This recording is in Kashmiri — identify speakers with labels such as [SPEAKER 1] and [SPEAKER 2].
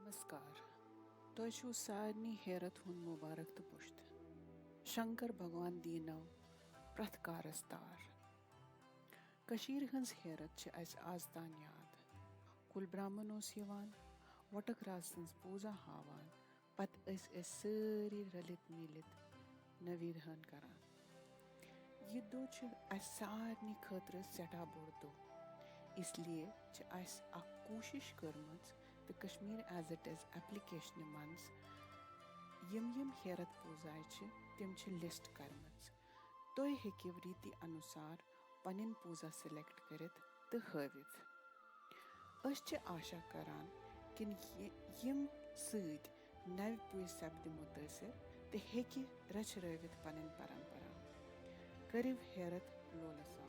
[SPEAKER 1] नमस्कार तोह छू सारनी हेरत हुन मुबारक तो पुश्त शंकर भगवान दीनव प्रथ कारस तार कशीर हंस हेरत छ अस आज तान याद कुल ब्राह्मण ओस यवान वटक राज सन्स पूजा हावान पत अस सारी रलित मिलित नवीरहन करान यह दो छ अस सारनी खतर सठा बोड़ दो इसलिए छ अस अख कोशिश करमच तो Kashmir as it is application मंज यम हेरत पूजाय छ तिम छ लिस्ट करमच तुह हेकिव रीति अनुसार पनिन पूजा सिलेक्ट करित तो हवित अस छ आशा करान कि यम सद नव पुय सपद मुतासिर तो हेकि रच रवित पनिन परंपरा करिव हेरत लोलसा